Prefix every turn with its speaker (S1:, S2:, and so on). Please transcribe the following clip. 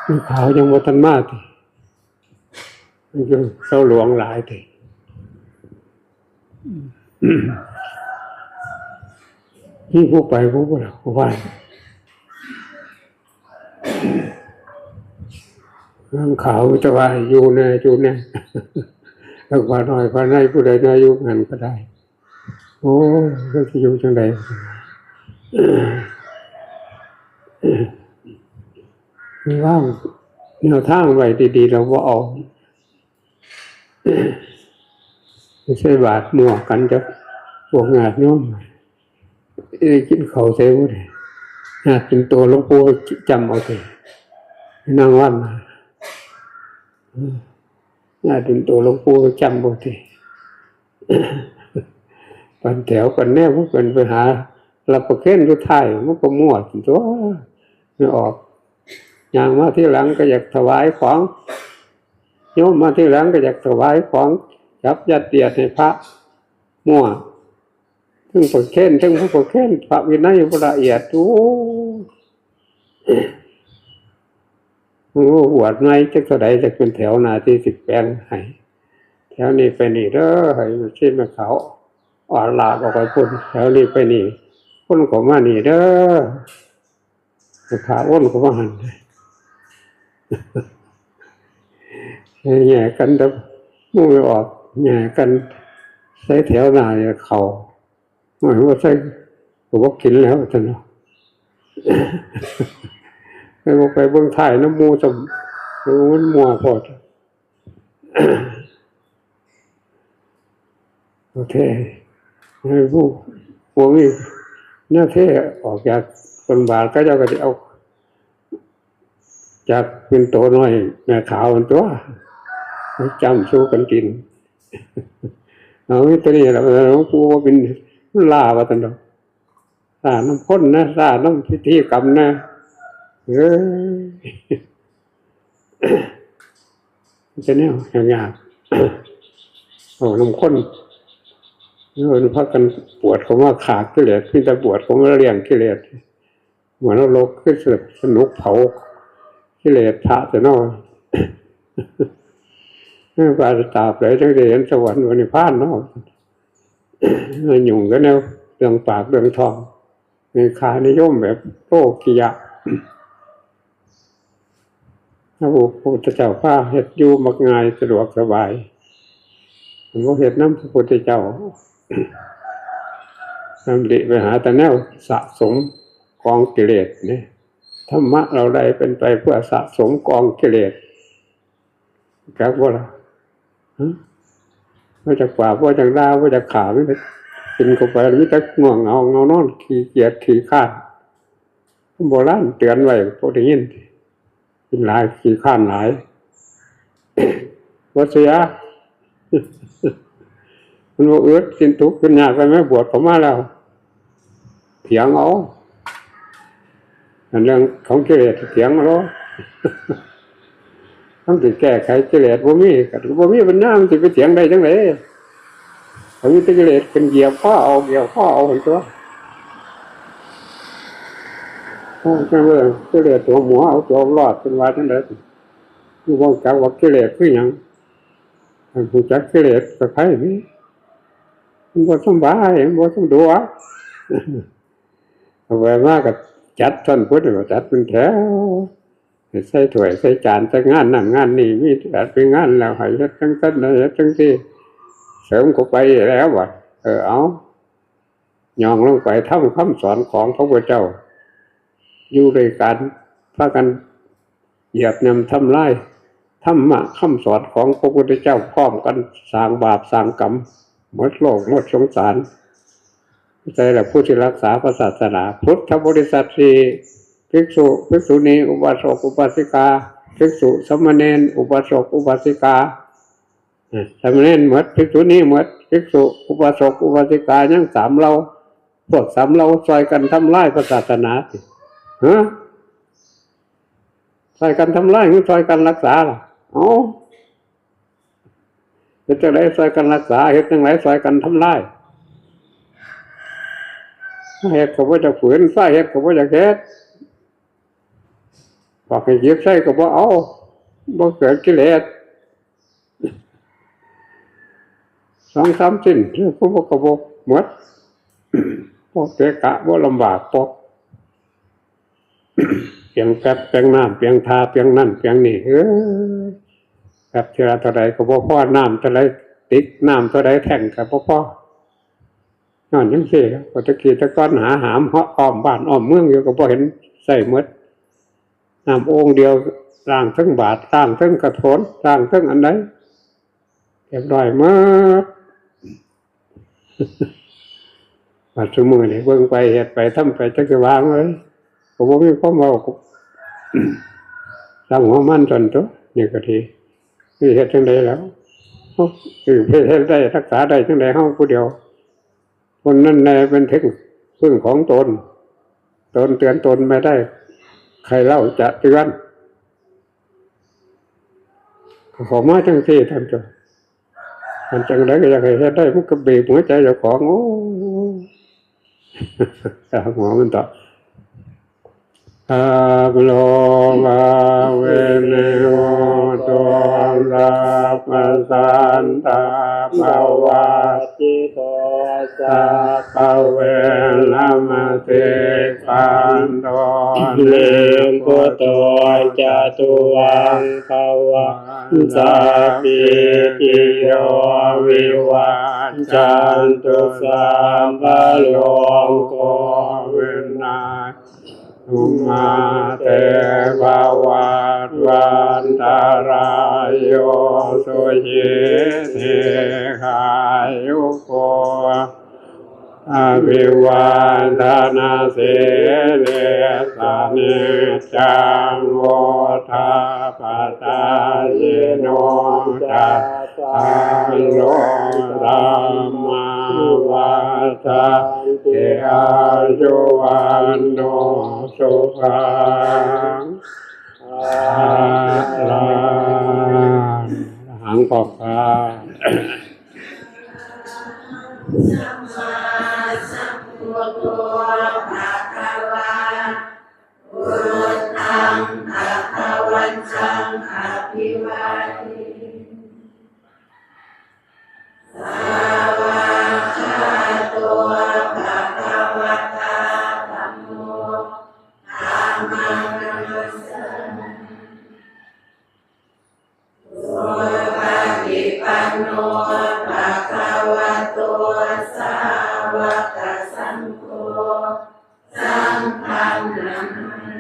S1: มีขาวยังวัฒนมาทีมันก็เศร้าหลวงหลายทีนี่ผู้ไปผู้บ่ผู้ว่าเรื่องขาวจะว่าอยู่ในแล้วว่าน้อยว่าในผู้ใดในยุคนั้นก็ได้โอ้ก็จะอยู่จังใดมีว่างแนวทางไว้ดีๆเราว่าเอาไม่ใช่บาดมั่วกันจะพวกงาดโน้มกินเขาเซลล์เลยงาดเป็นตัวหลวงปู่จำเอาสินั่งวันงาดเป็นตัวหลวงปู่จำเอาสิปันแถวปันแน่พวกเป็นไปหาเราประเคนทุกท่ายมันก็มั่วตัวไม่ออกอย่างมาที่หลังก็อยากถวายของโยมมาที่หลังก็อยากถวายของจับยัดเยียดให้พระมั่วทั้งประเคนทั้งผู้ประเคนพระวินัยพระละเอียดโอ้หวดไม้จะเท่าใดจะเป็นแถวนาที่10 แปลงให้แถวนี้ไปนี่เด้อให้เช่นมาเขาอ่อนลาดออกไปพุ่นแถวนี้ไปนี่พุ่นของมานี่เด้อขาอ้นของมาหันแย่กันแต่มุ่งไม่ออกแย่กันใส่แถวหน้าเขาหมายว่าใส่ผมว่ากินแล้วท่านเนาะไปบอกไปเบื้องท้ายน้ำมูสมมันมัวพอดโอเคให้พวกนี้เนี่ยเท่ออกจากคนบาทก็จะก็จะเอาจากเป็นตัวน้อยแม่ขาวมันตัวจำสู้กันกินเอาตัวนี้แหละหลวงปู่ว่าเป็นล่าว่าตันดอกล่าน้ำข้นนะล่าน้ำพิธีกรรมนะจะเนี่ยยากโอ้น้ำข้นเราพักกันปวดเขาว่าขาดกิเลสขึ้นแต่ปวดเขาว่าเลี้ยงกิเลสเหมือนเราลกขึ้นสนุกเผากิเลสพระจะน้อยไม่ปราศตาบเลยทั้งเห็นสวรรค์วันนิพพานเนาะหยุ่งกันแล้วเรื่องปากเรื่องทองในขานิยมแบบโลกิยะพระพุทธเจ้าพาเฮ็ดอยู่มักง่ายสะดวกสบายผมก็เฮ็ดน้ำพระพุทธเจ้านำดิไปหาแต่แนวสะสมกองกิเลสเนี่ยธรรมะเราได้เป็นไปเพื่อสะสมกองกิเลสครับว่าล่ะว่าจะกว่าว่าจะด่าว่าจะขาไม่ได้กินเข้าไปไม่ได้ง่วงเอาเงานอนขี้เกียจขี้ข้านโบราณเตือนไว้พวกได้ยินกินหลายขี้ข้านหลายว่าเสียมันว่าสิ้นทุกข์ขึ้นยากไปไหมบวชผมมาแล้วเถียงเอาเรื่องของกิเลสเถียงเอาต้องติดแก้ไขกิเลสบ่มีปัญญามันจะไปเถียงได้จังไหนเอาวิกิเลสเป็นเหยียบข้อเอาเห็นตัวจังเลยกิเลสตัวหมูเอาตัวรอดเป็นว่าจังไหนอยู่ว่างจักว่ากิเลสคือหยังผู้จักกิเลสกับใครนี่มันบ่สบายมันบ่สะดวกเอาไว้มากกับจัดท่อนพุทธก็จัดเป็นแถวใส่ถ้วยใส่จานแต่งานนั่นงานนี่มีแต่เป็นงานแล้วให้เฮ็ดจังซั่นเฮ็ดจังซี่เสริมเข้าไปแล้วว่าเอาย่องลงไปทำคำสอนของพระพุทธเจ้าอยู่ด้วยกันพากันเหยียบย่ำทำลายธรรมะคำสอนของพระพุทธเจ้าพร้อมกันสร้างบาปสร้างกรรมหมดโลกหมดสงสารใจแหละผู้ที่รักษาพระศาสนาพุทธบริษัทสี่ภิกษุณีอุบาสกอุบาสิกาภิกษุสมณเณรอุบาสกอุบาสิกาสมณเณรหมดภิกษุณีหมดภิกษุอุบาสกอุบาสิกายังสามเราพวกสามเราซอยกันทำลายพระศาสนาสิซอยกันทำลายหรือซอยกันรักษาล่ะเฮ็ดจังได๋ซอยกันรักษาเฮ็ดจังได๋ซอยกันทำลาย เฮ็ดก็บ่จะฝืนไฟเฮ็ดก็บ่จะเฮ็ดบอกให้หยิบใส่ก็บ่เอาบ่เกิดกิเลส2-3ชิ้นก็บ่หมดบ่เกะกะบ่ลำบากบ่เพียงแป๊บเพียงน้ำเพียงทาเพียงนั่นเพียงนี่แป๊บเท่าใดก็บ่พอน้ำเท่าใดติดน้ำเท่าใดแท่งก็บ่พอนั่นจังซี่ครับตะกี้ตะก้อนหาหามอ้อมบ้านอ้อมเมืองอยู่ก็บ่เห็นใส่หมดน้ำโอ่งเดียวล้างทั้งบาทล้างทั้งกระโถนล้างทั้งอันใดเรียบร้อยหมดว่าซุมื้อนี้เบิ่งไปเฮ็ดไปทำไปจักสิวางเลยก็บ่มีความเว้าสร้างหัวมันจนตัวนี่ก็ทีคือเฮ็ดจังได๋แล้วคือเฮ็ดได้รักษาได้จังได๋เฮาผู้เดียวคนนั้นแลเป็นถึงพึ่งของตนเตือนตนไม่ได้ใครเล่าจะเตือนขอมาจังซี่ท่านจ้ะมันจังได๋ก็อยากให้เฮ็ดได้มันก็บีบหัวใจเจ้าของโอ้หัวมันต่อโลมาเวเนโอตัวลาปัสสันตาภวะจิโตสัพเวนะมะเสขันโตเลโกโตจตุวังภวะสัพพิติโยวิวัจจันตุสัพพะโลกวินาศมาเตภวัตวันตารายโยสุขิเทขายุโกอภิวาทนาสิริสานิจังโมทาปตายิโนจัตตารโลธรรมาวัฏฏันติอายุวันโนสุขังหังปอกคาสัมมาสัมพุทโธภะคะวะพุทธังภะคะวันตังอภิวาเทสาวกขาโตภะคะวะตาธัมโมธัมมังนัมสสามิสุปฏิปันโนภะคะวะโตสาวกสังโฆสังฆังนามา